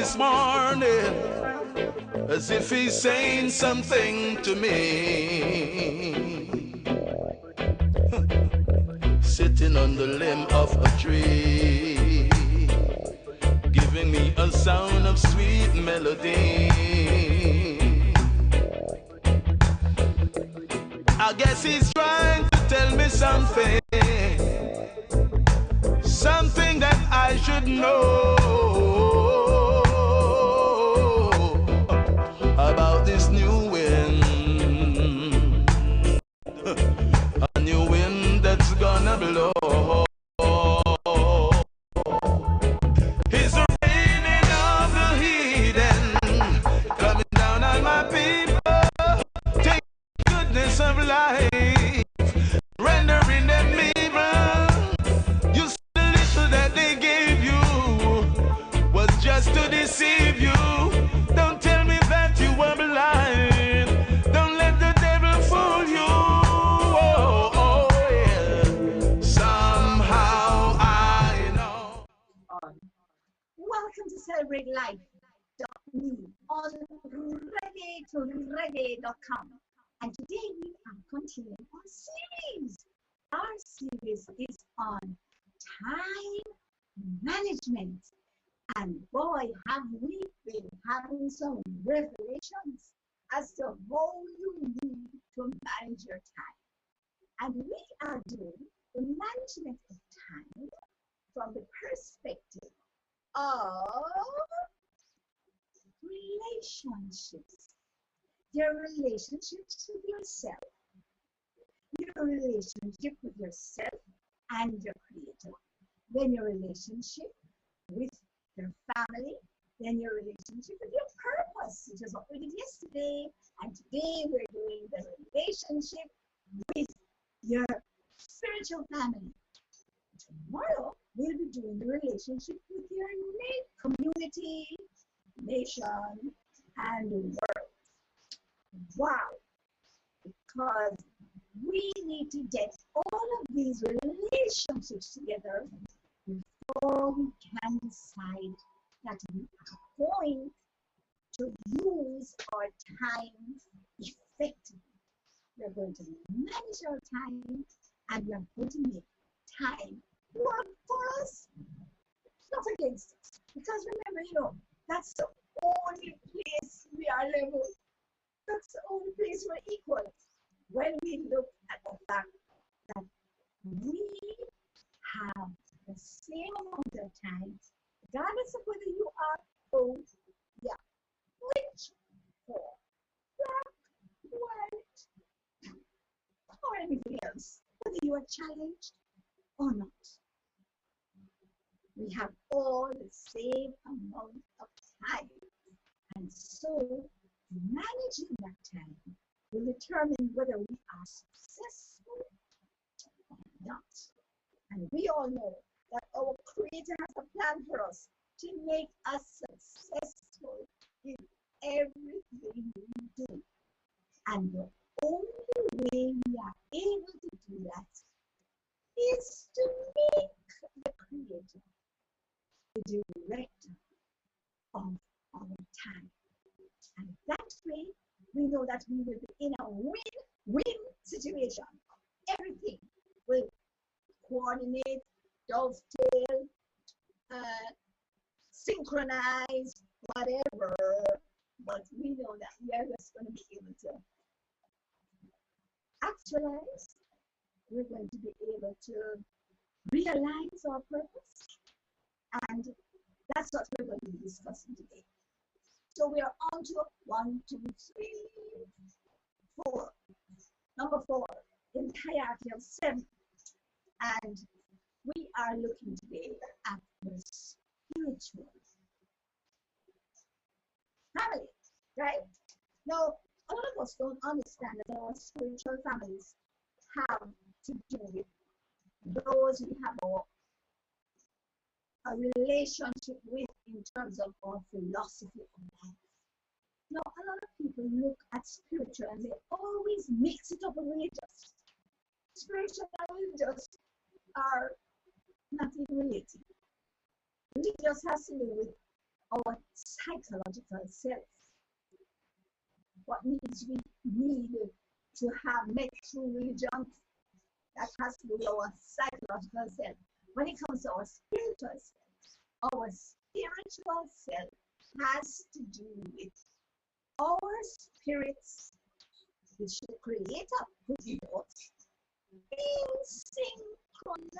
this morning, as if he's saying something to me. Sitting on the limb of a tree, giving me a sound of sweet melody. I guess he's trying to tell me something, something that I should know about this new wind, a new wind that's gonna blow. It's the raining of the heathen coming down on my people. Take goodness of life, rendering them evil. You see the little that they gave you was just to deceive you. Don't tell me that you were blind. Don't let the devil fool you. Oh, oh, yeah. Somehow I know. Welcome to Celebrate Life.me on reggae2reggae.com. And today we are continuing our series. Our series is on time management. And boy, have we been having some revelations as to how you need to manage your time. And we are doing the management of time from the perspective of relationships. Your relationships with yourself, your relationship with yourself and your creator, then your relationship with your family, then your relationship with your purpose, which is what we did yesterday, and today we're doing the relationship with your spiritual family. Tomorrow we'll be doing the relationship with your community, nation, and world. Wow! Because we need to get all of these relationships together before we can decide that we are going to use our time effectively. We're going to manage our time and we're going to make time work for us, not against us. Because remember, that's the only place we are level. That's the only place we're equal. When we look at the fact that we have the same amount of time, regardless of whether you are old, rich, poor, black, white, or anything else, whether you are challenged or not. We have all the same amount of time. And so, managing that time will determine whether we are successful or not. And we all know that our Creator has a plan for us to make us successful in everything we do. And the only way we are able to do that is to make the Creator the director of our time. And that way, we know that we will be in a win-win situation. Everything will coordinate, dovetail, synchronize, whatever. But we know that we are just going to be able to actualize. We're going to be able to realize our purpose. And that's what we're going to be discussing today. So we are on to 1, 2, 3, 4. Number 4 in the hierarchy of 7. And we are looking today at the spiritual family, right? Now, a lot of us don't understand that our spiritual families have to do with those we have a relationship with in terms of our philosophy of life. Now, a lot of people look at spiritual and they always mix it up with religious. Spiritual and religious are not even related. Religious has to do with our psychological self. What needs we need to have met through religion, that has to do with our psychological self. When it comes to our spiritual self has to do with our spirits, which the Creator put in us, being synchronized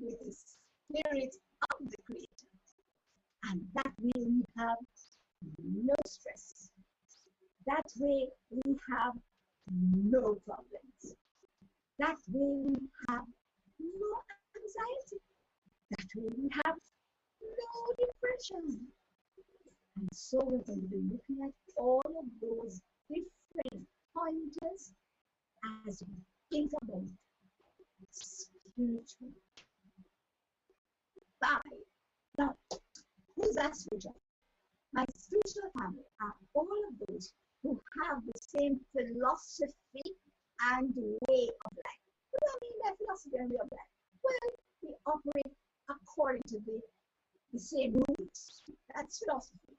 with the spirit of the Creator. And that way we have no stress. That way we have no problems. That way we have no anxiety. That way we have no depression. And so we're going to be looking at all of those different pointers as we think about spiritual. Five. Now, who's that spiritual? My spiritual family are all of those who have the same philosophy and way of life. What do I mean by philosophy and way of life? Well, we operate according to the same rules. That's philosophy.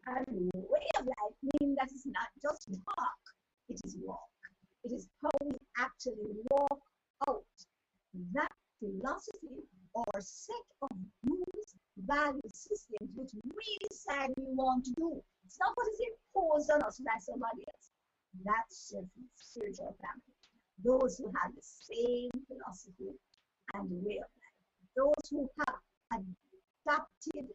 And way of life means that it's not just talk, it is walk. It is how we actually walk out that philosophy or set of rules, value systems which we decide we want to do. It's not what is imposed on us by somebody else. That's a spiritual family. Those who have the same philosophy and way of life. Those who have adopted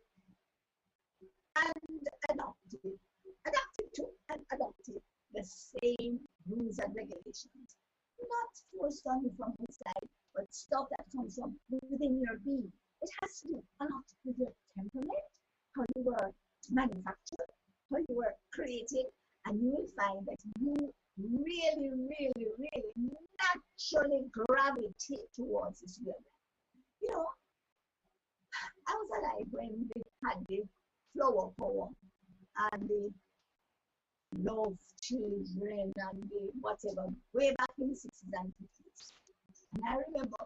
and adopted the same rules and regulations. Not forced on you from outside, but stuff that comes from within your being. It has to do a lot with your temperament, how you were manufactured, how you were created, and you will find that you really, really, really naturally gravitate towards this way. You know, I was alive when they had the flower power and the love children and the whatever, way back in the 60s and 50s. And I remember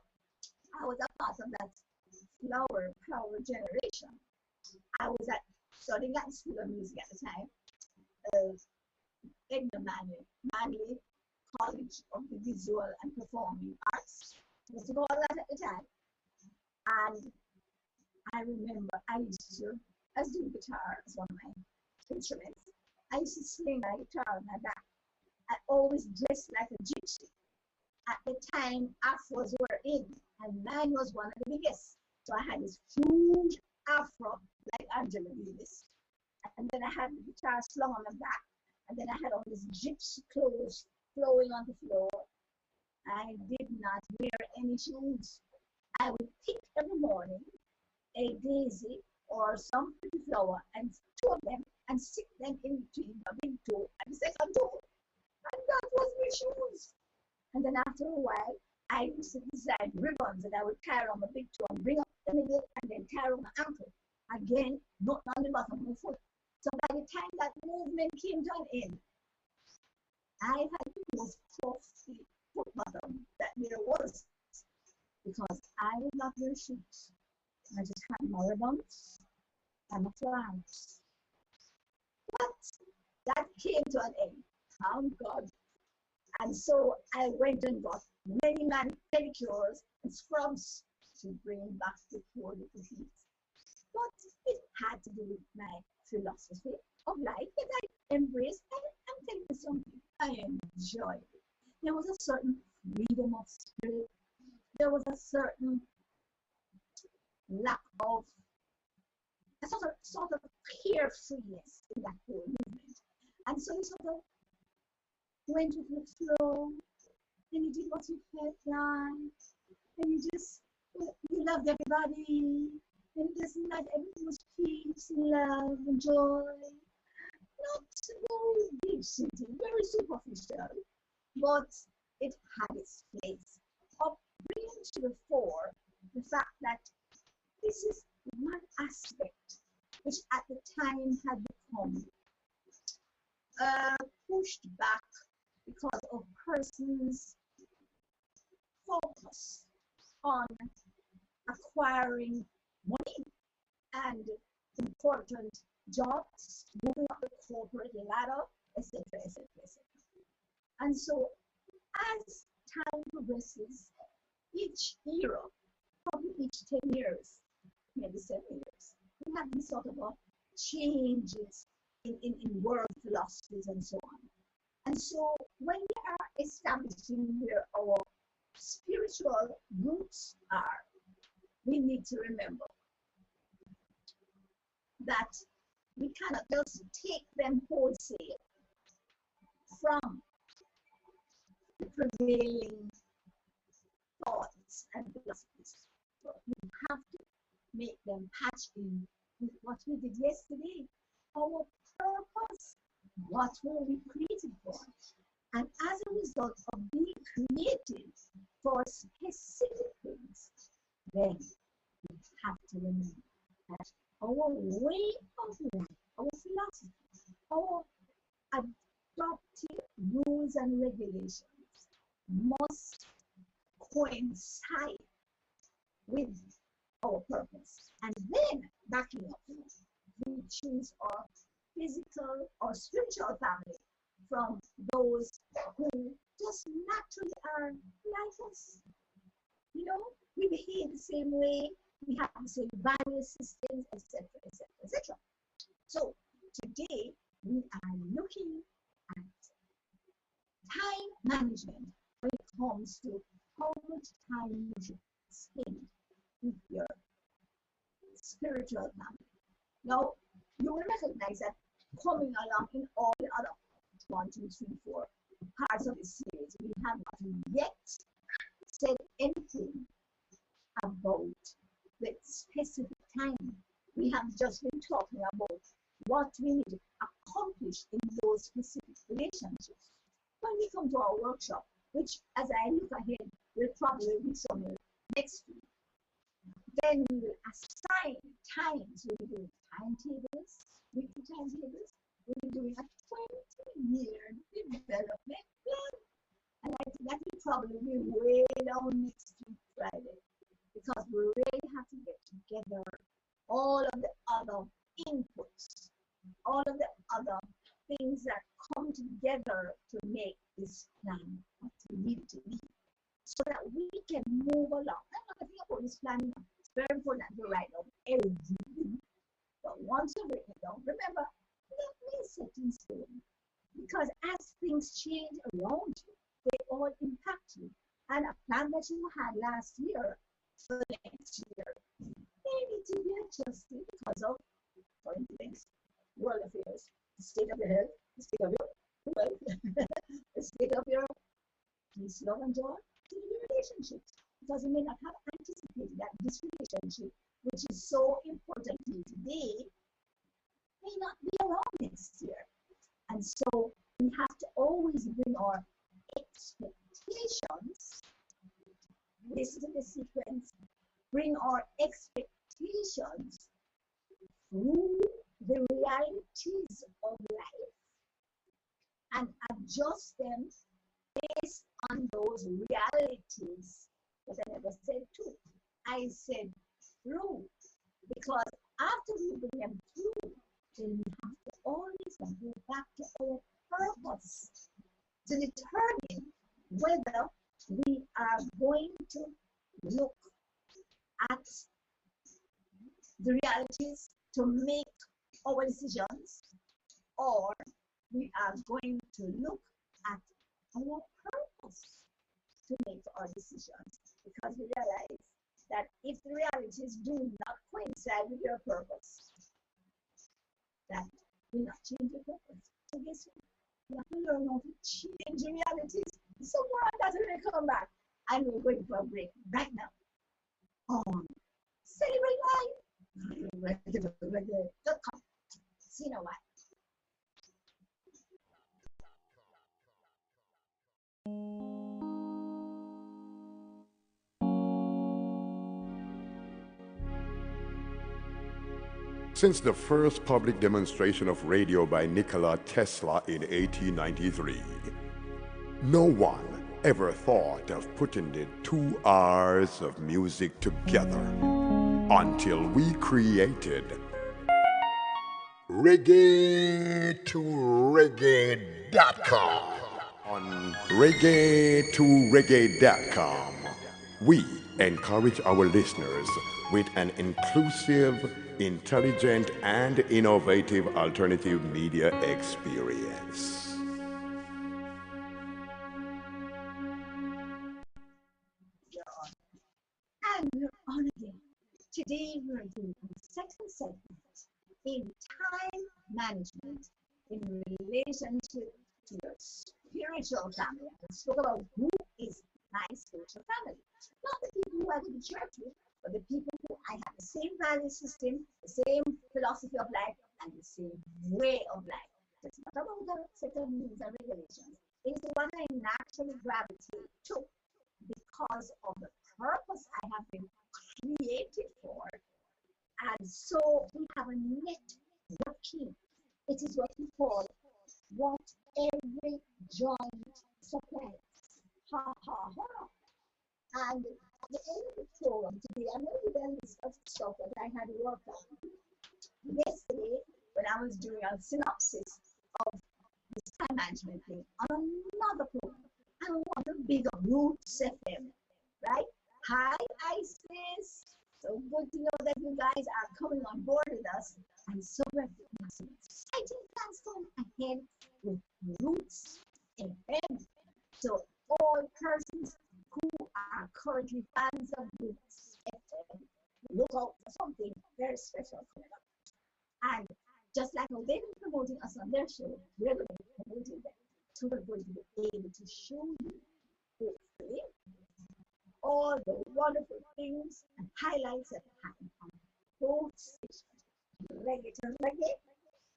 I was a part of that flower power generation. I was studying at the School of Music at the time, Edna Manley College of the Visual and Performing Arts. I was called that at the time. And I remember I used to, as do guitar as one of my instruments, I used to sling my guitar on my back. I always dressed like a gypsy. At the time, afros were in, and mine was one of the biggest. So I had this huge afro like Angela Davis. And then I had the guitar slung on my back. And then I had all these gypsy clothes flowing on the floor. I did not wear any shoes. I would pick every morning a daisy or some pretty flower and two of them and stick them in between the big toe and the second toe. And that was my shoes. And then after a while, I used to design ribbons that I would tie around my big toe and bring up the middle and then tie around my ankle. Again, not on the bottom of my foot. So by the time that movement came to an end, I had the most puffy foot bottom that there was because I would not wear shoes. I just had my ribbons and my flowers. But that came to an end. Thank God. And so I went and got many pedicures and scrubs to bring back the poor little feet. But it had to do with my philosophy of life that I embraced and take this something I enjoyed. There was a certain freedom of spirit. There was a certain lack of a sort of carefreeness in that whole movement. And so you sort of went with the flow, and you did what you felt like, and you loved everybody, and just not everything was peace, love, and joy. Not very deep seated, very superficial, but it had its place of bringing to the fore the fact that this is one aspect which at the time had become pushed back because of persons' focus on acquiring money and important jobs, moving up the corporate ladder, etc., etc., etc. And so, as time progresses, each era, probably each 10 years, maybe 7 years, we have these sort of changes in world philosophies and so on. And so, when we are establishing where our spiritual roots are, we need to remember that we cannot just take them wholesale from the prevailing thoughts and philosophies. But we have to make them patch in with what we did yesterday, our purpose, what were we created for. And as a result of being created for specific things, then we have to remember that our way of life, our philosophy, our adopted rules and regulations must coincide with our purpose. And then, backing up, we choose our physical or spiritual family from those who just naturally are like us. You know, we behave the same way, we have the same value systems, etc., etc., etc. So today we are looking at time management when it comes to how much time you should spend with your spiritual family. Now, you will recognize that coming along in all the other 1, 2, 3, 4 parts of the series, we have not yet said anything about the specific time. We have just been talking about what we need to accomplish in those specific relationships. When we come to our workshop, which as I look ahead will probably be somewhere next week, then we will assign times. We'll be doing timetables, weekly timetables. We'll be doing a 20-year development plan. And I think that will probably be way down next week, Friday, because we really have to get together all of the other inputs, all of the other things that come together to make this plan what we need it to be, so that we can move along. I'm not thinking about this plan. It's very important to write down everything. But once you've written it down, remember, nothing is set in stone. Because as things change around you, they all impact you. And a plan that you had last year for the next year may need to be adjusted because of, for instance, world affairs, the state of your health, the state of your wealth, the state of your peace, love, and joy, to your relationships. Because you may not have anticipated that this relationship, which is so important to you today, may not be around next year. And so we have to always bring our expectations, listen to the sequence, bring our expectations through the realities of life and adjust them based on those realities. But I never said to. I said through, because after we bring them through, then we have to always go back to our purpose to determine whether we are going to look at the realities to make our decisions, or we are going to look at our purpose to make our decisions, because we realize that if the realities do not coincide with your purpose, that will not change your purpose. So guess what? You have to learn how to change the realities. Somewhere on that when we come back. And we're going for a break right now. Celebrate life. Come. See you in a while. Since the first public demonstration of radio by Nikola Tesla in 1893, no one ever thought of putting the 2 hours of music together until we created Reggae to Reggae.com. On Reggae to Reggae.com, we encourage our listeners with an inclusive, intelligent, and innovative alternative media experience. And we're on again. Today we're doing the second segment in time management in relationship to your spiritual family. I spoke about who is my spiritual family. Not the people who I go to church with, but the people who I have the same value system, the same philosophy of life, and the same way of life. So it's not about the set of rules and regulations. It is the one I naturally gravitate to because of the purpose I have been created for. And so we have a networking. It is what we call what every joint supplies. Ha ha ha. And at the end of the program today, I'm going to tell you some stuff that I had worked on yesterday when I was doing a synopsis of this time management thing on another program. I want to big up Roots FM, right? Hi, Isis. So good to know that you guys are coming on board with us. I'm so grateful for some exciting plans going ahead with Roots FM. So all persons who are currently fans of Roots FM, look out for something very special coming up. And just like how they've been promoting us on their show, we're going to be promoting them. So we're going to be able to show you, hopefully, all the wonderful things and highlights that happen on both stations, Reggae to Reggae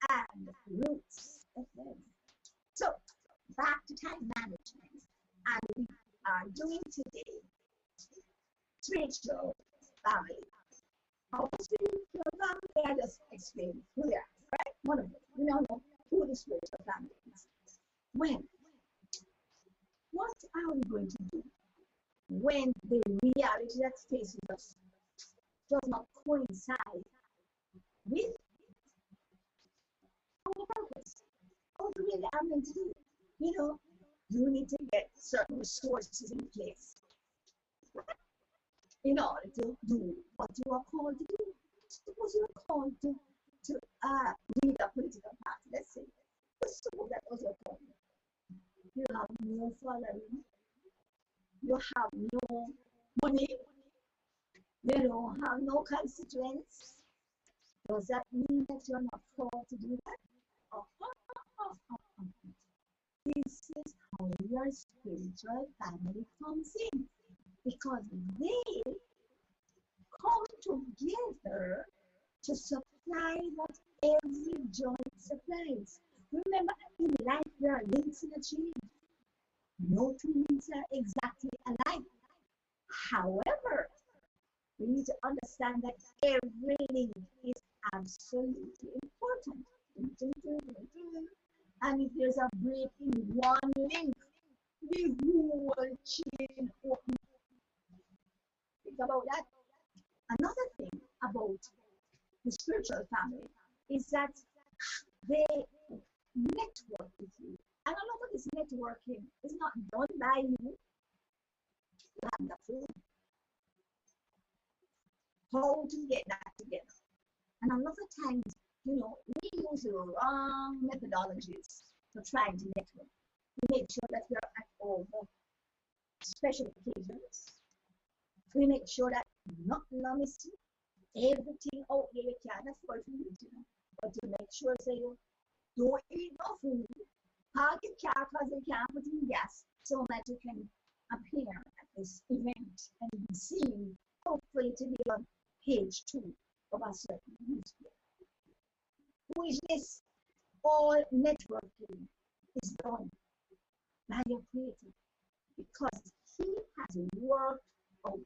and Roots FM. So, back to time management. And we are doing today spiritual family. Our spiritual family, I just explained who they are, right? One of them. We now know who the spiritual family is. When? What are we going to do when the reality that faces us does not coincide with our purpose? What do we really are meant to do? You know, you need to get certain resources in place in order to do what you are called to do. Suppose you are called to lead a political party, let's say. Let's suppose that was your calling. You have no following, you have no money, you don't have no constituents. Does that mean that you're not called to do that? This is how your spiritual family comes in, because they come together to supply what every joint supplies. Remember, in life there are links in a chain. No two links are exactly alike. However, we need to understand that every link is absolutely important. And if there's a break in one link, the whole chain opens. Think about that. Another thing about the spiritual family is that they network with you. And a lot of this networking is not done by you. You have the food. How to get that together. And a lot of times, you know, we use the wrong methodologies for trying to network. We make sure that we are at all the special occasions. We make sure that nothing is missing. Everything out there you can afford for you, you know. But to make sure say you don't eat no food, park your car because you can't put in gas, so that you can appear at this event and be seen, hopefully to be on page 2 of a certain newspaper. Who is this? All networking is done by your creator, because he has worked out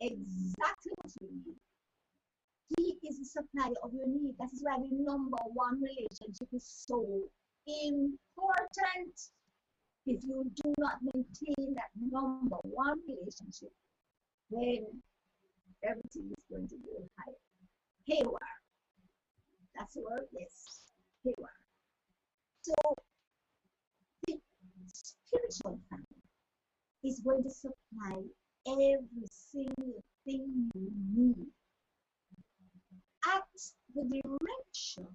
exactly what you need. He is the supplier of your need. That is why the number one relationship is so important. If you do not maintain that number one relationship, then everything is going to go haywire. That's the word, yes. haywire. So the spiritual family is going to supply every single thing you need at the direction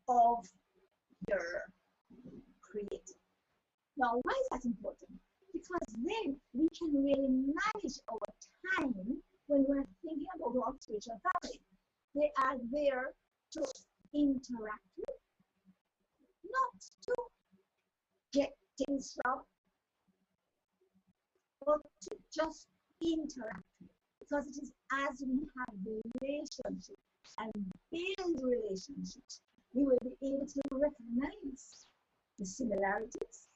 of your creator. Now, why is that important? Because then we can really manage our time when we're thinking about our spiritual family. They are there to interact with, not to get things from, but to just interact with. Because it is as we have relationships and build relationships, we will be able to recognize the similarities,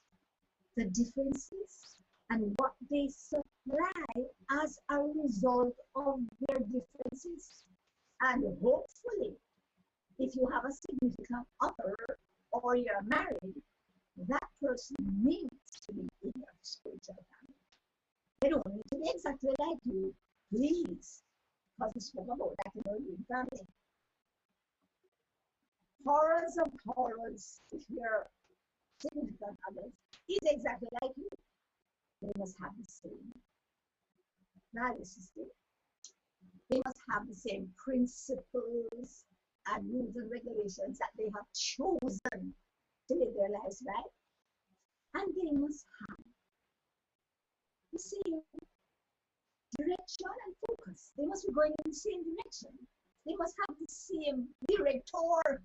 the differences, and what they supply as a result of their differences. And hopefully, if you have a significant other or you're married, that person needs to be in your spiritual family. They don't need to be exactly like you, please, because we spoke about that in our dream family. Horrors of horrors, if your significant others is exactly like you, they must have the same value system. They must have the same principles and rules and regulations that they have chosen to live their lives by. And they must have the same direction and focus. They must be going in the same direction. They must have the same director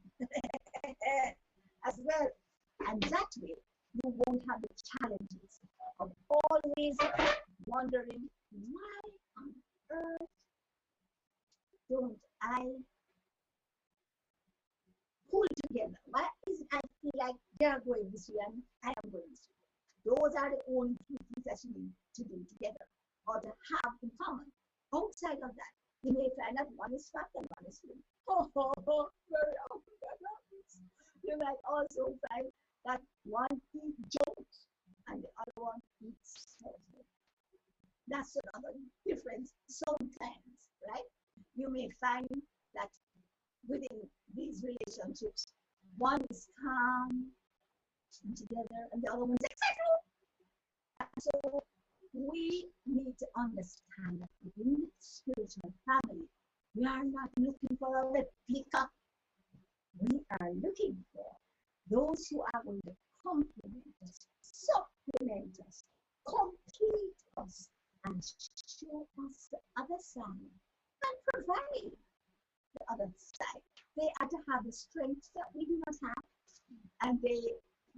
as well. And that way, you won't have the challenges of always wondering, why on earth don't I pull together? Why is it I feel like they're going this way and I am going this way? Those are the only two things that you need to do together or to have in common. Outside of that, you may find that one is fat and one is slim. Very often that happens. You might also find that one eats jokes and the other one eats salty. That's another difference sometimes, right? You may find that within these relationships, one is calm and together and the other one's excited. So we need to understand that within the spiritual family, we are not looking for a replica. We are looking for those who are going to complement us, supplement us, complete us, and show us the other side and provide the other side. They are to have the strength that we do not have, and they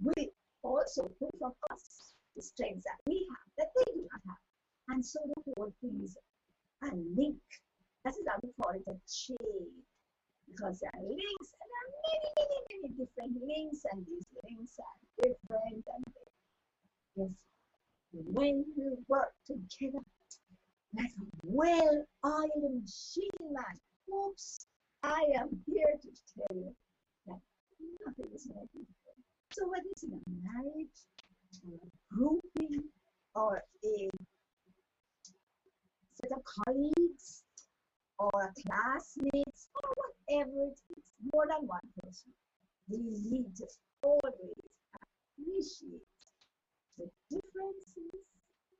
will also put from us the strengths that we have that they do not have. And so the whole thing is a link. That is how we call it a chain. Because there are links, and there are many different links, and these links are different. And yes, when we work together like a well-oiled machine, man, oops, I am here to tell you that nothing is more beautiful. So whether it's in a marriage, or a grouping, or a set of colleagues, or classmates, or whatever it is, more than one person, we need to always appreciate the differences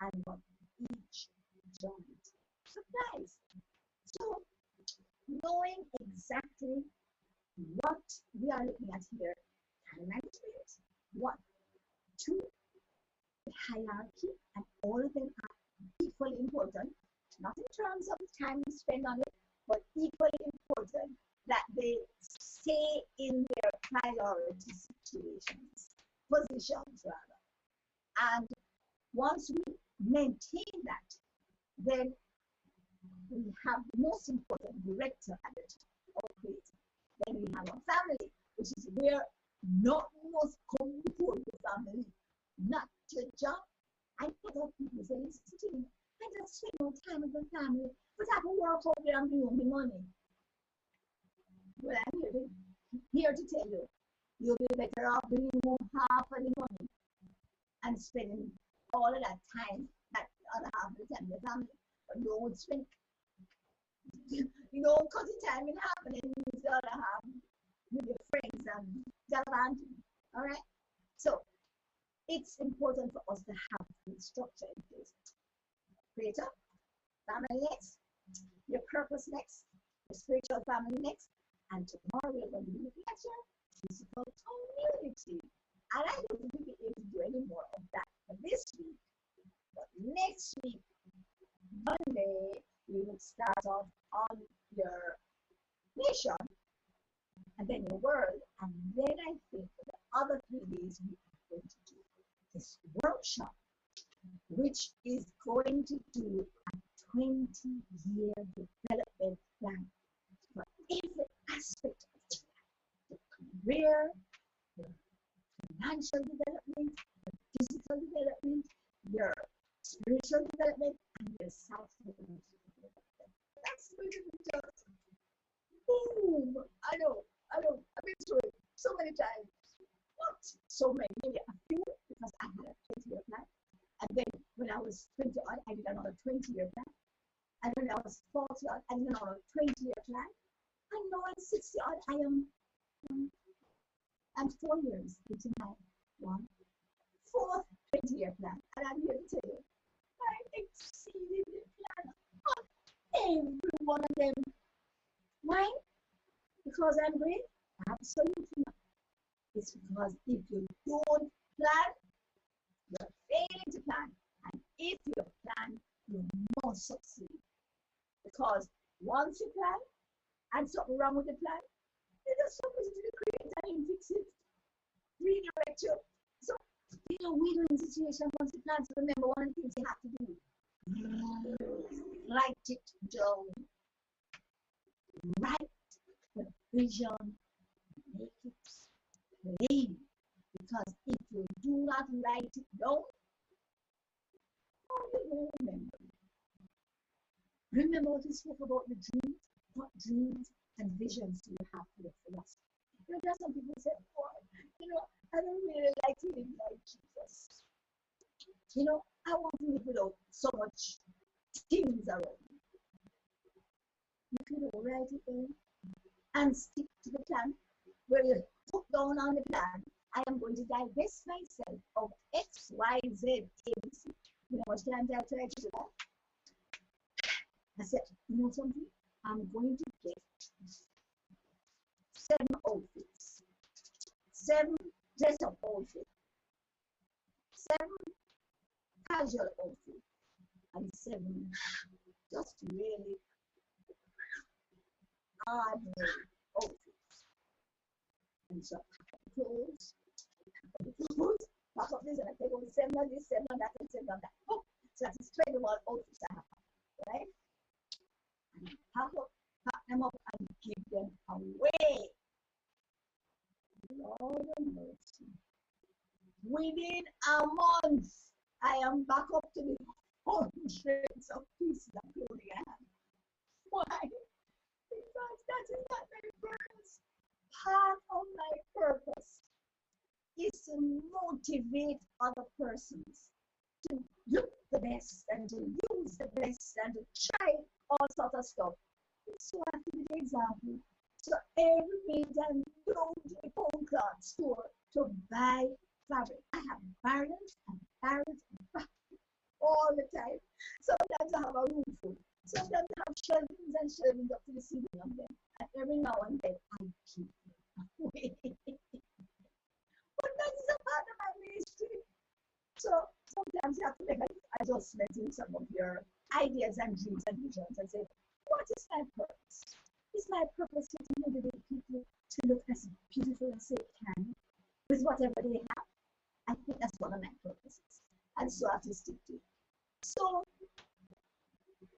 and what each joint supplies. So, knowing exactly what we are looking at here, time management, 1, 2, the hierarchy, and all of them are equally important, not in terms of the time we spend on it, but equally important that they stay in their priority situations, positions rather. And once we maintain that, then we have the most important director at the top of creative. Then we have our family, which is where nothing must come before the family, not to jump. I get up people say, listen to me, I just spend more time with the family, but I can work out there and bring home the money. Well, I'm here to tell you, you'll be better off bringing home half of the money and spending all of that time, that other half of the time with the family. But you don't spend, you don't cut the time in half and then use the other half with your friends and gallivanting. All right? So it's important for us to have the structure in place. Creator, family next, your purpose next, your spiritual family next, and tomorrow we're going to be looking at your physical community. And I don't think we'll be able to do any more of that for this week. But next week, Monday, we will start off on your nation and then your world. And then I think for the other 3 days, we are going to do this workshop, which is going to do a 20-year development plan for every aspect of your life, the career, your financial development, your physical development, your spiritual development, and your self-development. That's going to be just boom. I know, I've been through it so many times. Not so many, maybe a few, because I had a 20-year plan. And then when I was 20 odd, I did another 20-year plan. And when I was 40 odd, I did another 20-year plan. And now I'm 60 odd, I'm 4 years into my fourth 20-year plan. And I'm here to tell you, I exceeded the plan on every one of them. Why? Because I'm great? Absolutely not. It's because if you don't plan, you're failing to plan. And if you plan, you must succeed. Because once you plan, and something wrong with the plan, you just supposed to create and fix it, redirect you. So, we know in the situation once you plan, so remember one of the things you have to do. Write it down. Write the vision, make it plain. Because if you do not write it down, you won't remember. Remember what we spoke about the dreams? What dreams and visions do you have for your philosophy? There are some people who say, I don't really like to live like Jesus. I want to live without so much things around me. You could write it down and stick to the plan where you put down on the plan, I am going to divest myself of X, Y, Z, ABC. You know how much time I tried to do that? I said, you know something? I'm going to get 7 outfits, 7 dress-up outfits, 7 casual outfits, and 7 just really ordinary outfits. And so clothes, pack up this, and I take on 7 of this, 7 of that, and 7 of that. Oh, so that's 21 outfits I have, right? And pack them up, and give them away. Lord of mercy. Within a month, I am back up to the hundreds of pieces of clothing I have. Why? Because that is not my purpose. Part of my purpose is to motivate other persons to look the best and to use the best and to try all sorts of stuff. So I have to be the example. So every minute I'm going to the home cloth store to buy fabric. I have barrels and barrels and barrels all the time. Sometimes I have a room full. Sometimes I have shelvings and shelvings up to the ceiling of them. And every now and then I keep them away. But that is a part of my ministry. So sometimes you have to make an adjustment in some of your ideas and dreams and visions and say, what is my purpose? Is my purpose to motivate people to look as beautiful as they can with whatever they have? I think that's one of my purposes. And so I have to stick to it. So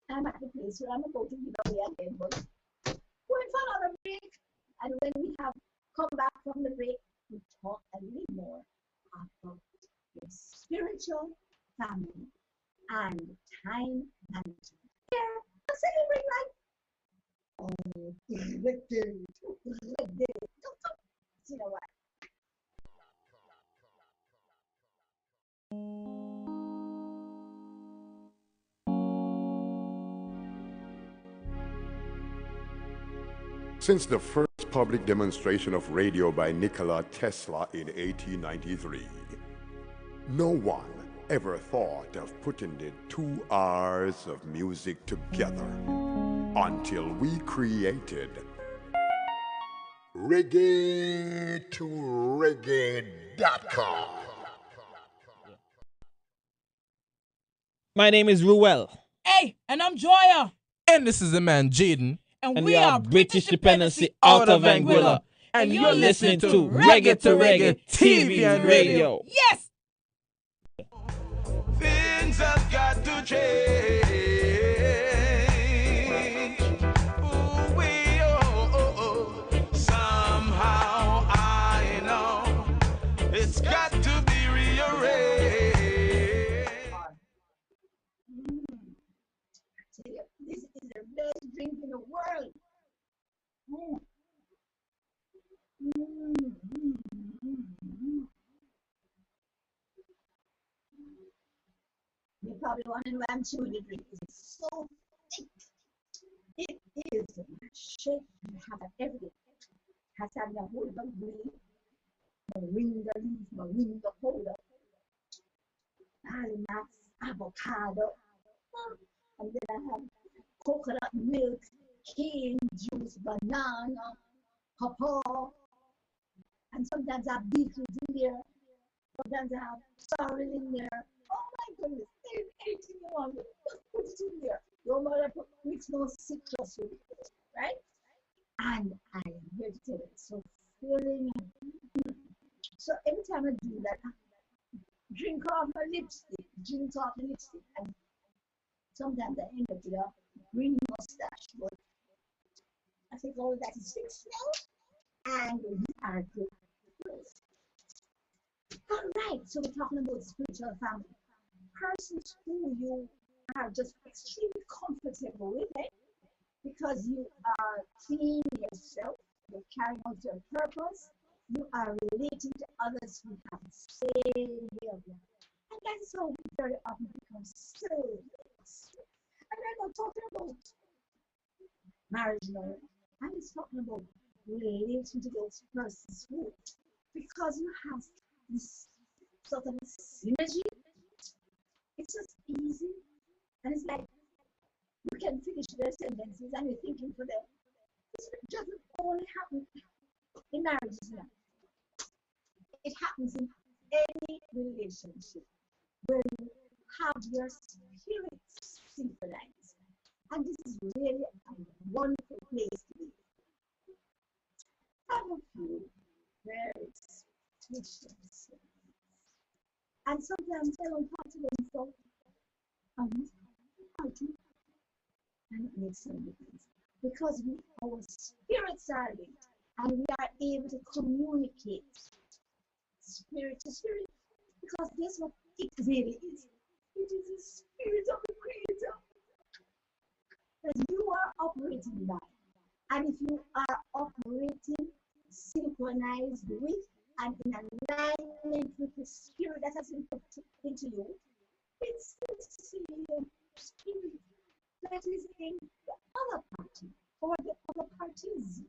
I'm at the place where I'm about to give away again, but going for another break. And when we have come back from the break, we talk a little more about your spiritual family and time management. Here, let's celebrate life. Oh, let it. You know what? Since the first public demonstration of radio by Nikola Tesla in 1893. No one ever thought of putting the 2 hours of music together until we created reggae2reggae.com. My name is Ruel. Hey, and I'm Joya. And this is the man Jaden. And we are British Dependency out of Anguilla. And you're listening to Reggae to Reggae TV and radio. Yes! Things have got to change. Somehow I know it's got to be rearranged. This is the best drink in the world. Mm. You're probably wondering why I'm chewing the drink. It's so thick. It is a shake. You have it every day. Has to have a whole of green, moringa leaf, moringa powder, almonds, avocado, and then I have coconut milk, cane juice, banana, pawpaw, and sometimes I have beetroot in there. Sometimes I have sorrel in there. Oh my goodness, anything you want, put it in there. No matter mix no citrus with it, right? And I am here to tell you, it's so filling. So every time I do that, I drink off my lipstick, and sometimes I end up with a green mustache, but I think all of that is fixed now, and we are good. All right, so we're talking about spiritual family. Persons who you are just extremely comfortable with, eh? Because you are clean yourself, you're carrying out your purpose, you are relating to others who have the same behavior. And that's how we very often become so close. And I'm not talking about marriage now. I'm just talking about relating to those persons who, because you have this sort of synergy, it's just easy. And it's like you can finish their sentences and you're thinking for them. This doesn't only happen in marriages now. It happens in any relationship where you have your spirits synchronized. And this is really a wonderful place to be. I have a few very special things. And sometimes I don't talk to them so and it makes no difference. Because our spirits are linked and we are able to communicate spirit to spirit. Because guess what it really is? It is the spirit of the Creator that you are operating by. And if you are operating synchronized with and in alignment with the spirit that has been put into you, it's the same spirit that is in the other party or the other parties.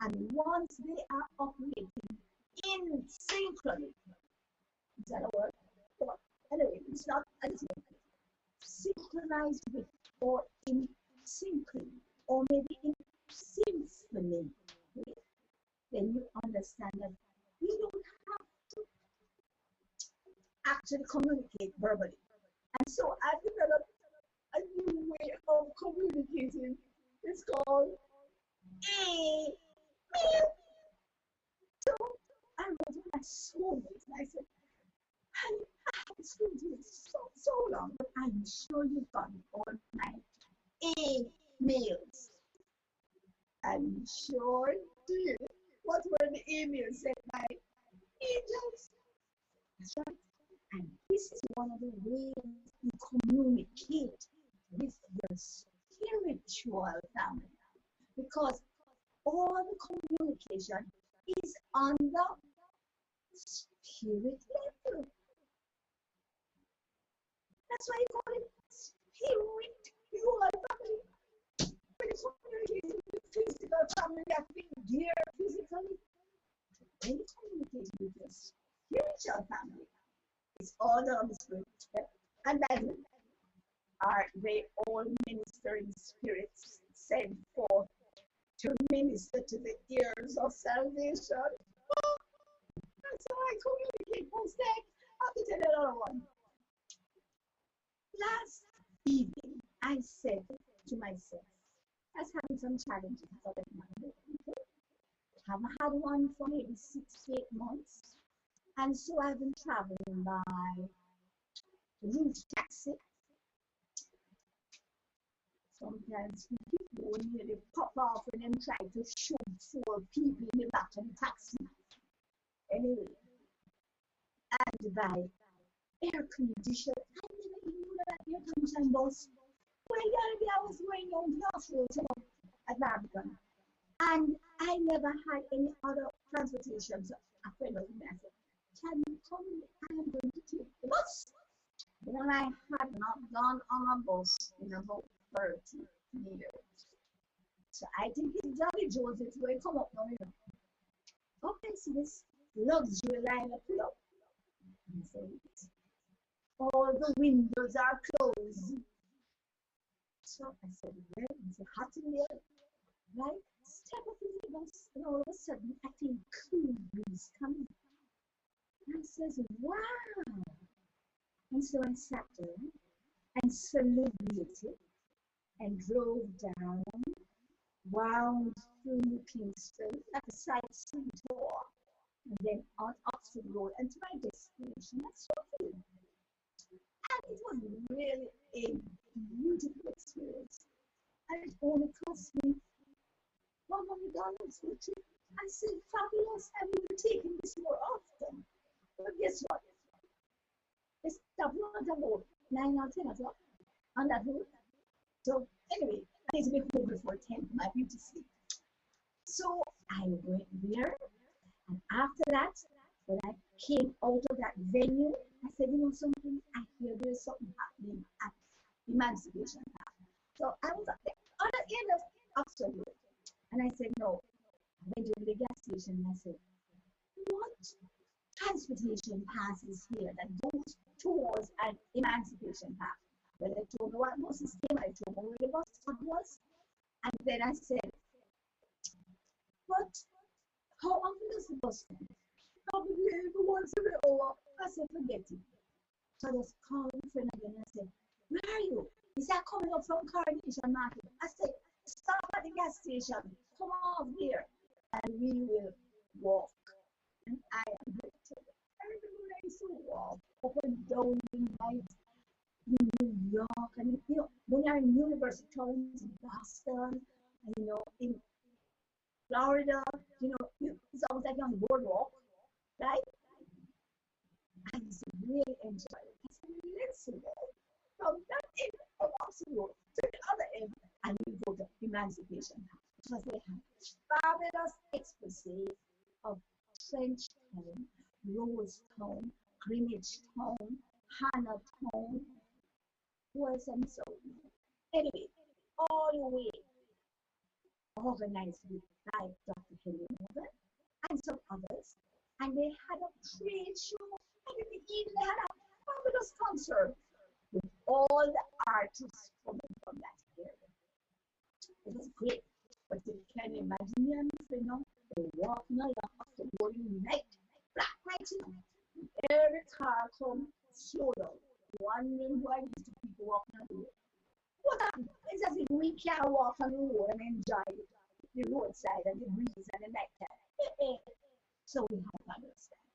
And once they are operating in synchrony, is that a word? Well, anyway, it's not synchronized with or in synchrony or maybe in symphony, then you understand that you don't have to actually communicate verbally. And so I developed a new way of communicating. It's called email. So I wrote my soulmate and I said, honey, I haven't spoken to you so long, but I'm sure you've gotten all my emails. I'm sure you did. What were the emails sent by angels? That's right. And this is one of the ways you communicate with your spiritual family. Because all the communication is on the spirit level. That's why you call it spiritual family. When you communicate with physical family that we dear physically. When you communicate with your spiritual family, it's all the Holy Spirit. And that are they all ministering spirits sent forth to minister to the ears of salvation. Oh, that's how I communicate most days. I have to tell you another one. Last evening, I said to myself, I was having some challenges. I haven't had one for maybe 6 to 8 months. And so I've been traveling by route taxi. Sometimes people nearly pop off and then try to shoot 4 people in the back of the taxi. Anyway, and by air conditioner, I never even knew that air conditioning bus. Well, I was going on crossroads at Barbican. And I never had any other transportation. So a friend of mine said, can you come? I am going to take the bus. Then I had not gone on a bus in about 30 years. So I think it's Jolly Jones, it's going to come up now, you know. Okay, so this luxury liner pull up. And so all the windows are closed. So I said, well, it's hot in there, right? Step up in the bus, and all of a sudden I feel cool breeze coming. And I says, wow. And so I sat down and celebrated and drove down, wound through Kingston like a sightseeing tour, and then on Oxford Road and to my destination. That's Sheffield. And it was really a beautiful experience. And it only cost me $100 for the trip. I said, fabulous, I will be taking this more often. But guess what? They stopped on about 9 or 10 o'clock on that road. So anyway, I need to be home before 10 for my beauty sleep. So I went there, and after that, when I came out of that venue, I said, you know something, I hear there's something happening at Emancipation Park. So I was at the other end of Oxford Road, and I said, no. I went to the gas station and I said, what transportation passes here that goes towards an Emancipation Park? Well, they told me what bus came, I told me where the bus stop was, and then I said, but how often does the bus come? Probably every once every hour. I said, forget it. So I just called a friend again and I said, where are you? He said, I'm coming up from Coronation Market. I said, stop at the gas station, come off here, and we will walk. And I am going to tell you, I remember when I used to walk up and down the night in New York, and you know, when you're in university towns in Boston, and you know, in Florida, you know, it's almost like you're on the boardwalk, right? I used to really enjoy it. I said, let's walk from that end of Oxford Road to the other end, and we go to Emancipation Park, because they have fabulous exposé of French Town, Rosetown, Greenwich Town, Hannah was and so on. Anyway, all the way organized by Dr. Helen Morgan and some others, and they had a trade show, and in the evening they had a fabulous concert with all the artists coming from that area. It was great, but you can imagine them, you know, they're walking along after morning night, black night, you know, every car come slow down, wondering why these two people walking on the road. What happened? It's as if we can't walk on the road and enjoy the roadside and the breeze and the nighttime. So we had to understand.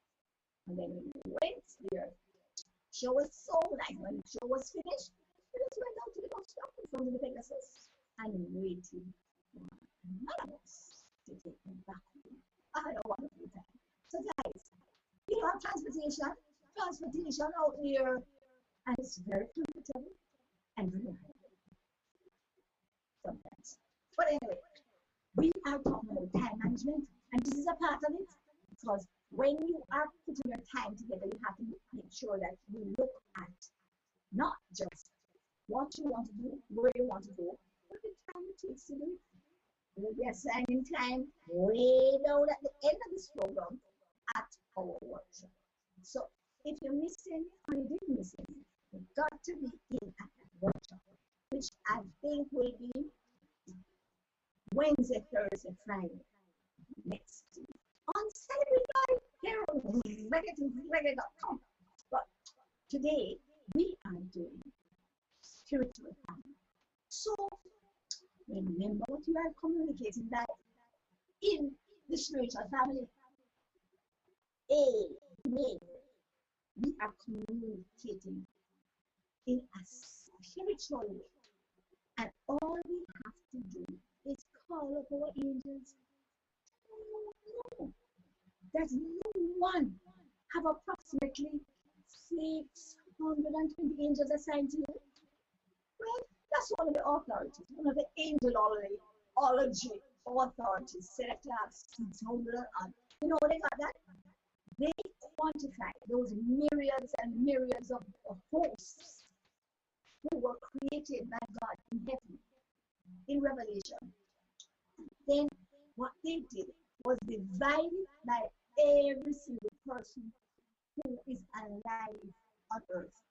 And then when we went there, the show was so nice. When the show was finished, we just went out to the bus stop in front of the Pegasus and waited for another bus to take me back home. I had a wonderful time. So guys, you know, transportation out there, and it's very comfortable and reliable sometimes. But anyway, we are talking about time management, and this is a part of it, because when you are putting your time together, you have to make sure that you look at not just what you want to do, where you want to go, but the time it takes to do it. We'll be assigning time way down at the end of this program at our workshop. So if you're missing or you didn't miss it, you've got to be in at that workshop, which I think will be Wednesday, Thursday, Friday next week. On Saturday night, here on reggae.com. But today, we are doing spiritual family. So, remember what you are communicating that in the spiritual family. Amen. We are communicating in a spiritual way. And all we have to do is call up our angels. No. There's no one have approximately 620 angels assigned to you. Well, that's one of the authorities, one of the angelology authorities said to have 600 and you know what they got that? They quantify those myriads and myriads of hosts who were created by God in heaven, in Revelation. Then what they did was divide by every single person who is alive on earth.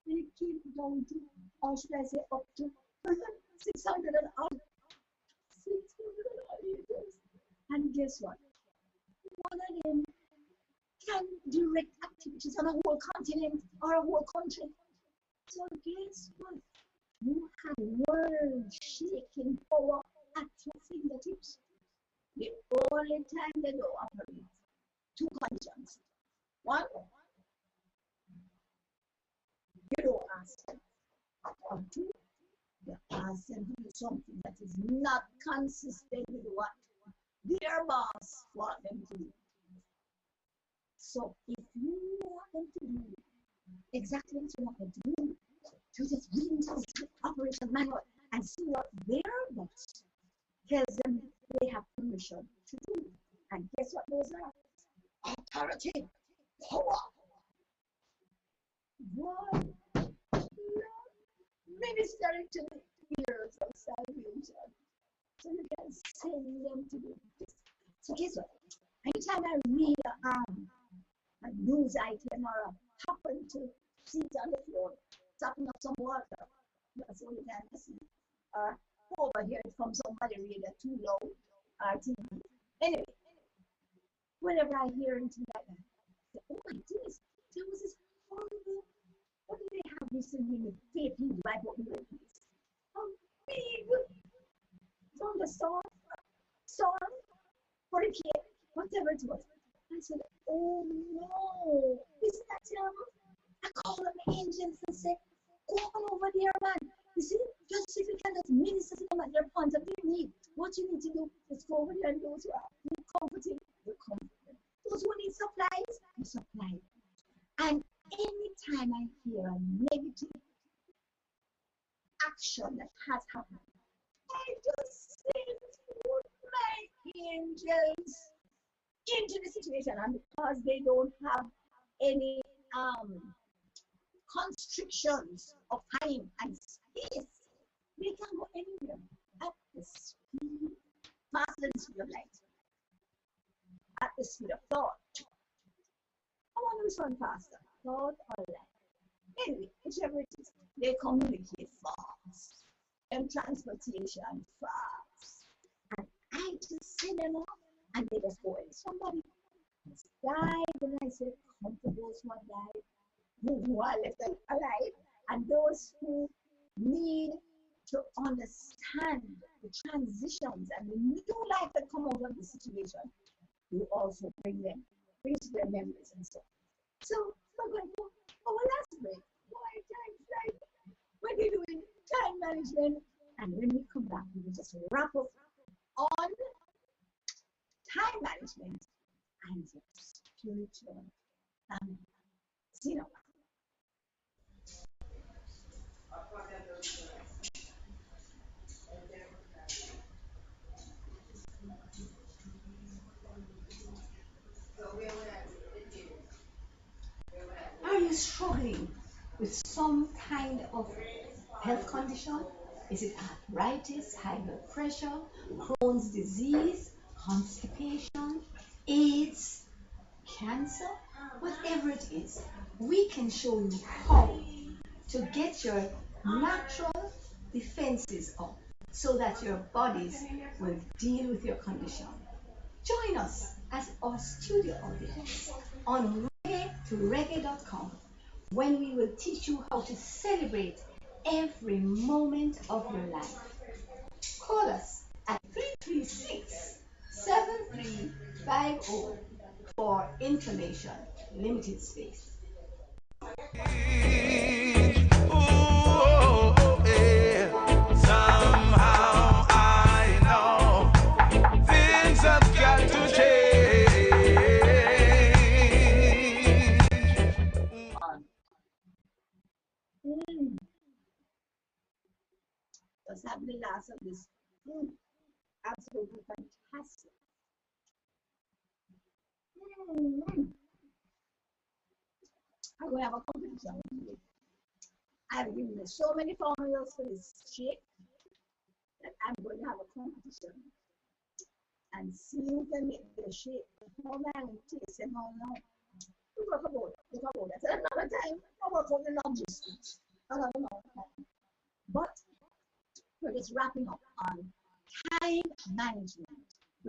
They came down to, or should I say up to 600 and odd. 600 and odd angels. And guess what? One of them can direct activities on a whole continent or a whole country. So guess what? You have world-shaking power at your fingertips. The only time they don't operate, two conditions. One, you don't ask them. Or two, you ask them to do something that is not consistent with what their boss wants them to do. So if you want them to do exactly what you want them to do, you just read into the operation manual and see what their boss tells them they have permission to do. And guess what those are? Authority, power. One, ministering to the ears of salvation. So you can send them to do this. So guess what? Anytime I read a news item or happen to see it on the floor, tapping up some water, that's the only time I see it. Or overhear it from somebody read it too low or TV. Anyway, whenever I hear anything like that, I say, oh my goodness, there was this horrible, what did they have recently in the Philippines, right? What we were doing? A big thunderstorm, storm, hurricane, whatever it was. I said, oh no, isn't that terrible? I called up my angels and said, go on over there, man. You see, just if you can just minister to them at their point of their need, what you need to do is go over there and those who are comforting, you comfort them. Those who need supplies, you supply them. And anytime I hear a negative action that has happened, I just send my angels into the situation, and because they don't have any constrictions of time and space, they can go anywhere at the speed, faster than the speed of light, at the speed of thought. I want to respond faster, thought or light. Anyway, whichever it is, they communicate fast, and transportation fast, and I just send them off, and they just go in. Somebody has died, and I say, comfort those who have died, who are left alive, and those who need to understand the transitions and the new life that come out of the situation. You also bring to their memories and stuff. So we're going to go our last break. Why time flight? We're doing time management, and when we come back, we will just wrap up on time management and your spiritual family. See you now. Are you struggling with some kind of health condition? Is it arthritis, high blood pressure, Crohn's disease, constipation, AIDS, cancer? Whatever it is, we can show you how to get your natural defenses up so that your bodies will deal with your condition. Join us as our studio audience on reggae2reggae.com when we will teach you how to celebrate every moment of your life. Call us at 336 7350 for information. Limited space. Ooh, yeah. Somehow I know things have got to change. Mm. What's happening last of this? Absolutely fantastic. Mm. I'm going to have a competition today. I've given you so many formulas for this shake that I'm going to have a competition and see who can make the shake. How long it takes and how long. We talk about that another time. I work on the logistics. Another time. But we're just wrapping up on time management.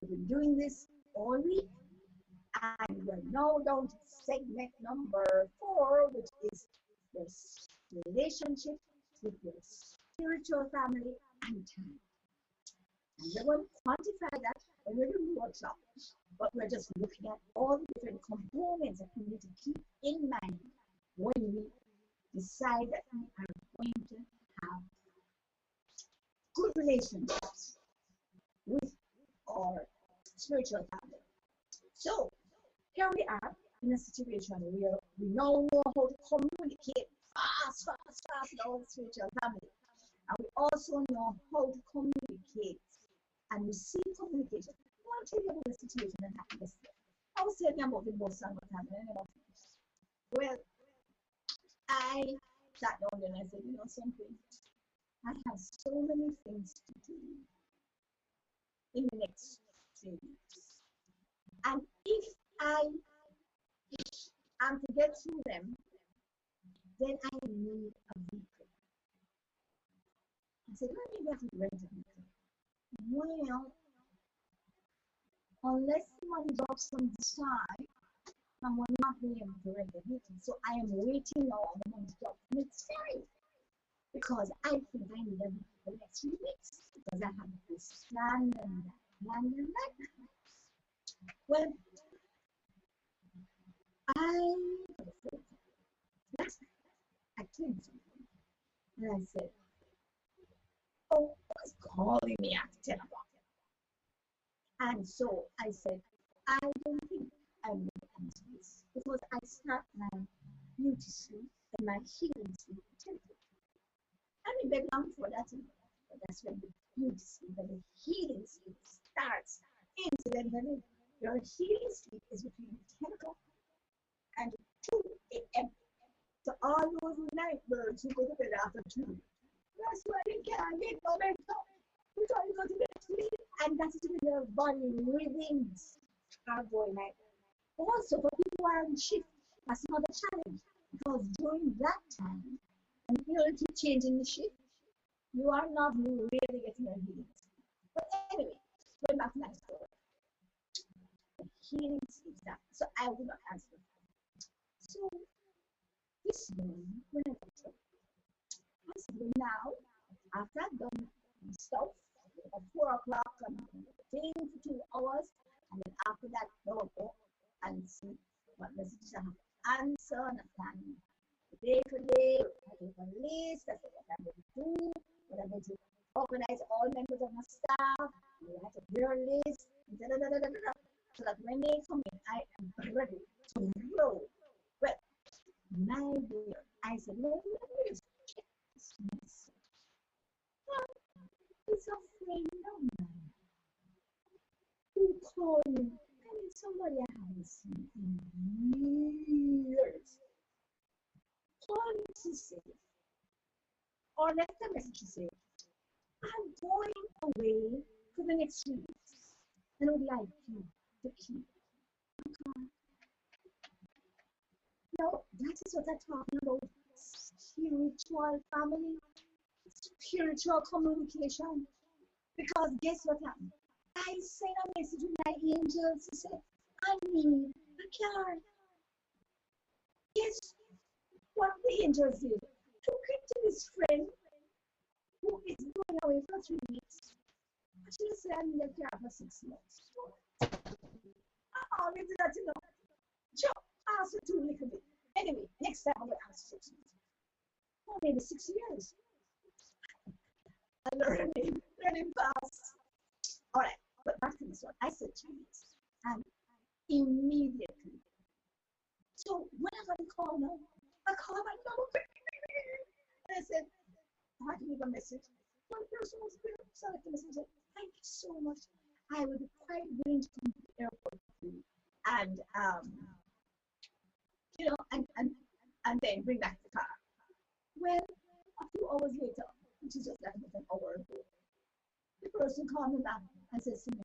We've been doing this all week, and we're now down to segment number 4, which is your relationship with your spiritual family and time. And we're going to quantify that when we're doing the workshop. But we're just looking at all the different components that we need to keep in mind when we decide that we are going to have good relationships with our spiritual family. So here we are in a situation where we now know how to communicate fast with our spiritual family. And we also know how to communicate and receive communication. I want to tell you about the situation that happened yesterday. I was telling you about the boss and what happened, and I never finished. Well, I sat down and I said, you know something? I have so many things to do in the next 3 weeks. And if I am to get through them, then I need a vehicle. I said, well, maybe I could rent a vehicle. Well, unless money drops from the sky, I will not be able to rent a vehicle. So I am waiting now on the money to drop from the sky. Because I think I need a vehicle for the next 3 weeks. Because I have this plan and that plan and that. Well, I told something. And I said, oh, was calling me at 10 o'clock. And so I said, I don't think I will answer this because I start my beauty sleep and my healing sleep at 10 o'clock. I mean, beg long for that, but that's when the beauty sleep and the healing sleep starts. Incidentally, your healing sleep is between 10 o'clock and 2 a.m. So all those night birds who go to bed after 2, that's why they can't get no better. Because you go to bed sleep, and that's when your body rhythms are going like that. Also, for people who are on shift, that's another challenge. Because during that time, and you know, keep changing the shift, you are not really getting your healing. But anyway, going back to my story. The healing sleep that. So I will not answer. So this morning, when I got up, I said, well, now, after I've done stuff, at 4 o'clock, I'm thing for 2 hours, and then after that, I'll go and see what messages I have to answer and plan the day for day. I make a list, I say what I'm going to do, what I'm going to organize all members of my staff, I have to their list, so that when they come in, I am ready to roll. Well, my dear, I said, let me just check this message. It's a friend of mine who called me. I mean, somebody I haven't seen in years. Called me to say, or left a message to say, I'm going away for the next 3 weeks, and I would like you to keep the car. No, that is what I'm talking about. Spiritual family, spiritual communication. Because guess what happened? I sent a message to my angels to say, I need a car. Guess what the angels did? Took it to this friend who is going away for 3 weeks. She said, I need a car for 6 months. We did that, Joe, ask her to a little bit. Anyway, next time I'm going to ask 6 months. Or maybe 6 years. I'm learning fast. All right, but back to this one. I said 2 weeks. And immediately. So when I got the call now, I called my number and I said, I had to leave a message. One person was there, select the message and said, thank you so much. I would be quite willing to come to the airport with you and and then bring back the car. Well, a few hours later, which is just like an hour ago, the person called me back and says to me,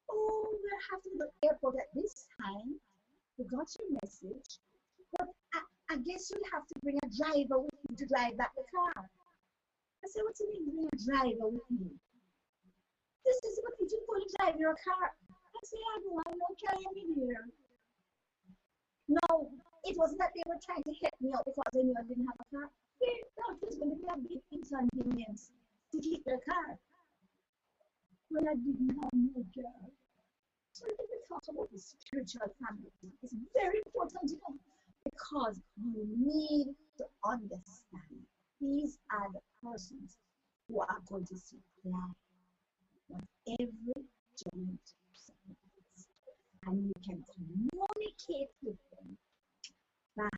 oh, we'll have to go to the airport at this time. We got your message, but I guess you'll have to bring a driver with you to drive back the car. I said, what do you mean bring a driver with me? This is what you do for to drive your car. I said, I don't want no car in here. No, it wasn't that they were trying to help me out because they knew I didn't have a car. They thought it was going to be a big inconvenience to keep their car. When I didn't have no car. So when we talk about the spiritual family, it's very important, because you need to understand these are the persons who are going to supply what every giant supplies. And you can communicate with them by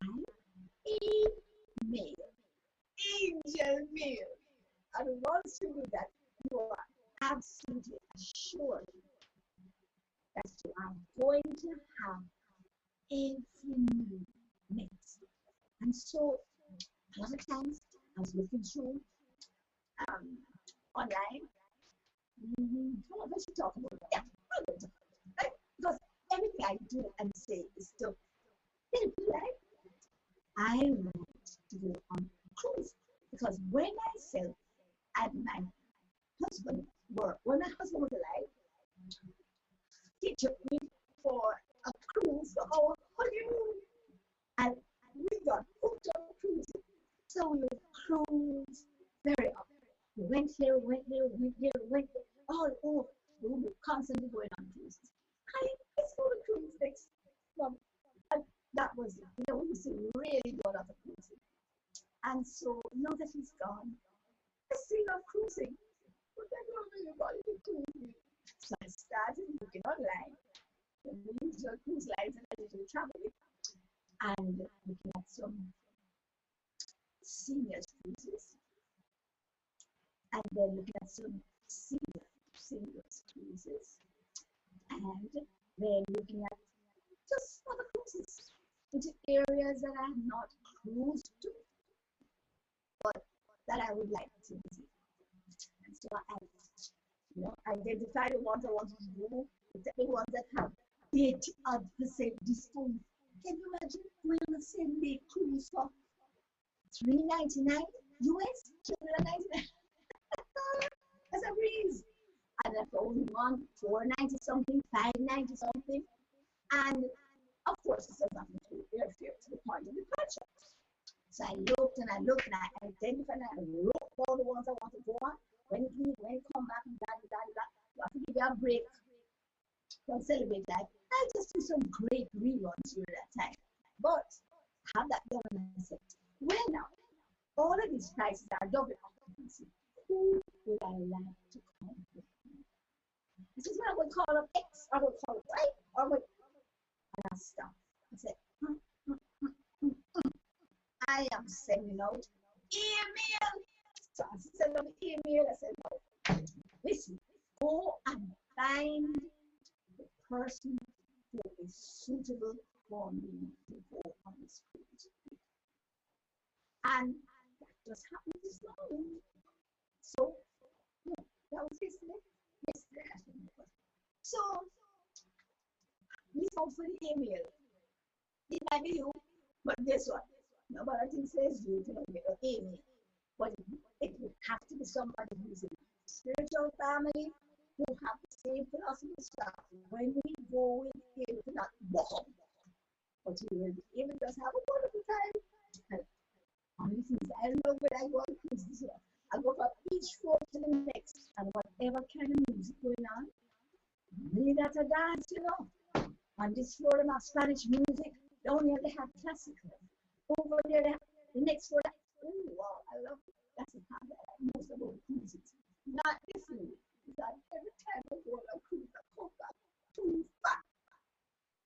email, angel mail. And once you do that, you are absolutely assured that you are going to have every need met. And so, a lot of times, I was looking through online. What should talk about? Yeah, I'm going to talk about it, right? Because everything I do and say is still very polite. I want to go on a cruise because when myself and my husband when my husband was alive, he took me for a cruise for our honeymoon, and we got hooked on cruising. So we would cruise very often. We went here, went there, all over. We were constantly going on cruises. Let's go to cruise next month. And that was it. We used to really go on a cruising. And so now that he's gone, I still love cruising. But I don't really want to cruise. So I started looking online, the usual cruise lines and I usually travel with, and looking at some seniors cruises, and then looking at some singles cruises, and then looking at just other cruises into areas that I have not cruised to, but that I would like to visit. And so I identify the ones I want to do, the ones that have 80% discount. Can you imagine going on the same day cruise for $3.99 US, $2.99? That's a breeze. And I only one $4.90 something, $5.90 something, and of course it does nothing to airfare to the point of departure. So I looked and I identified and I wrote all the ones I want to go on. When it leave, when it come back, and you have to give you a break from Celebrate Life. I just do some great reruns during that time. But have that done and I said, well now, all of these prices are double occupancy. Who would I like to come with me? This is what I would call up X, I would call it Y, or would and I stopped. I said, I am sending out email. So I sent out the email. I said, no, listen, go and find the person who is suitable for me to go on this cruise. And that just happened this morning. So So, look out for the email. It might be you, but guess what? Nobody thinks says you to get your email. But it would have to be somebody who's in spiritual family who have the same philosophy stuff. When we go with him to not walk, but we will be able to just have a wonderful time. And only things I love when I go on cruises. I go from each floor to the next, and whatever kind of music going on, really not a dance, you know. On this floor, they have Spanish music. Down here, they have classical. Over there, they have the next floor. Oh, wow, I love it. That's the part that I like most about cruises. Not this way, because every time I go on a cruise, I come back too fat.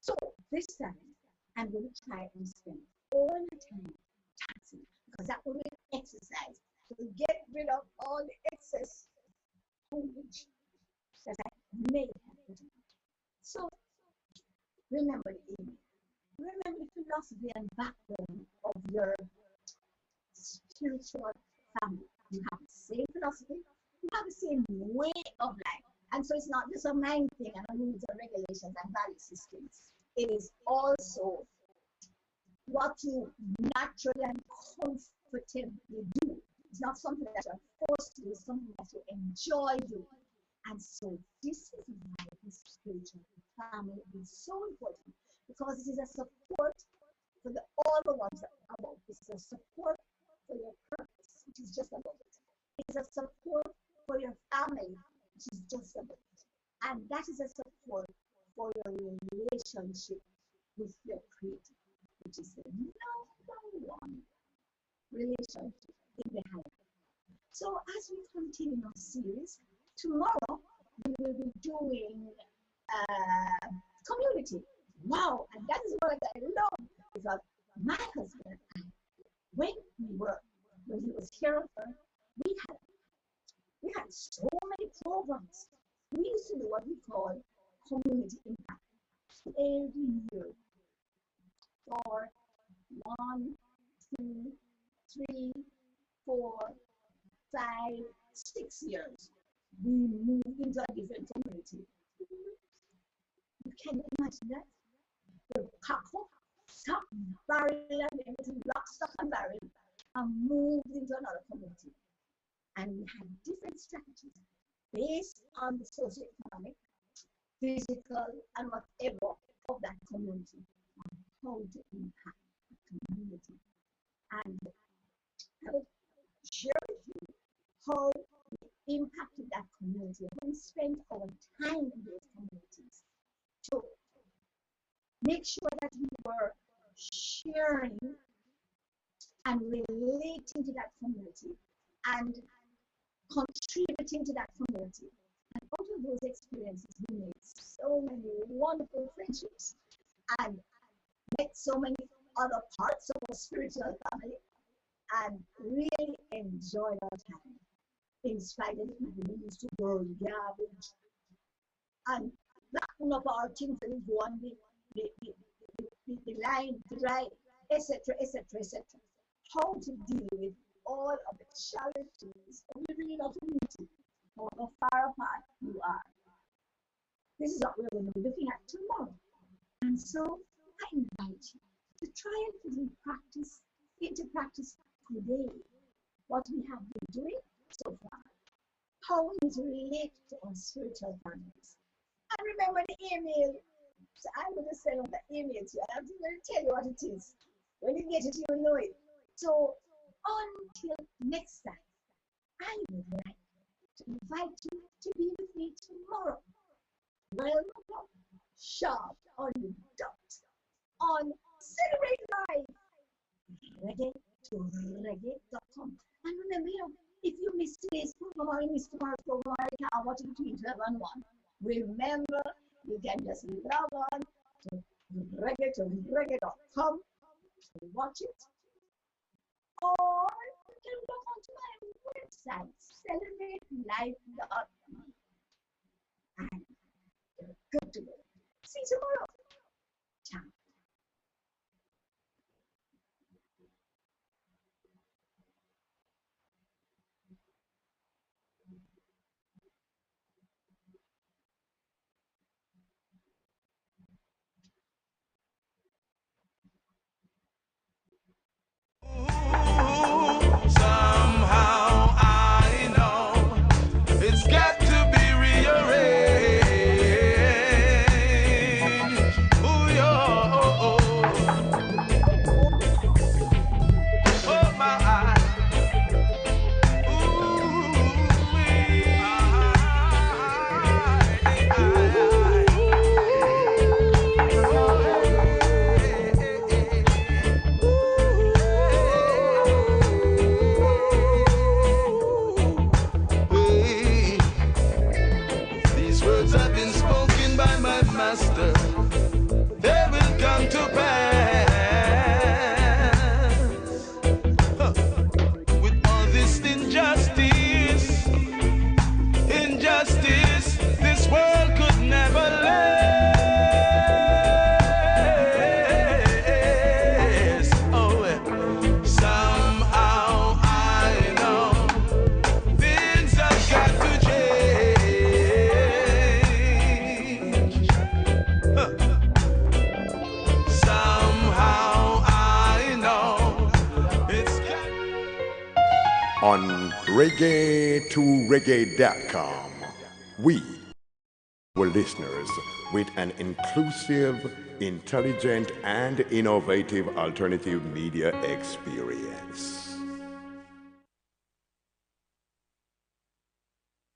So this time, I'm going to try and spend all the time dancing, because that will be exercise to get rid of all the excess language that I may have put on. So remember the aim. Remember the philosophy and background of your spiritual family. You have the same philosophy, you have the same way of life. And so it's not just a mind thing and a rules and regulations and value systems. It is also what you naturally and comfortably do. It's not something that you're forced to do, it's something that you enjoy doing. And so this is why this spiritual family is so important, because it is a support for all the ones that are about. It's a support for your purpose, which is just about it. It's a support for your family, which is just about it. And that is a support for your relationship with your Creator, which is the number one relationship in the higher. So as we continue our series, tomorrow we will be doing community. Wow, and that is what I love, because my husband and I, when he was here on earth, we had so many programs. We used to do what we call community impact every year for 1, 2, 3, 4, 5, 6 years. We moved into a different community. You can imagine that? The pack up, stock, barrel, and everything, lock, stock, and barrel, and moved into another community. And we had different strategies based on the socioeconomic, physical, and whatever of that community, and how to impact the community. And I will share with you how we impacted that community, and we spent our time in those communities to make sure that we were sharing and relating to that community and contributing to that community. And out of those experiences, we made so many wonderful friendships and met so many other parts of our spiritual family and really enjoyed our time. In spite of it, we used to burn garbage and backing up our things and go on the line to dry, etc., etc., etc. How to deal with all of the challenges of living in a community, however far apart you are. This is what we're going to be looking at tomorrow. And so I invite you to try and put into practice today what we have been doing so far. How we need to relate to our spiritual families. And remember the email. So I'm going to send out the email to you. I'm going to tell you what it is. When you get it, you'll know it. So until next time, I would like to invite you to be with me tomorrow. 12 o'clock, sharp on the dot, on Celebrate Live, reggae to reggae.com. And remember, if you miss today's program or you miss tomorrow's program, or you can't watch it between 12 and 1, remember, you can just log on to reggae.com to watch it. Or you can log on to my website, celebrate.life.me. And you're good to go. See you tomorrow. Ciao. on reggae2reggae.com. We were listeners with an inclusive, intelligent, and innovative alternative media experience.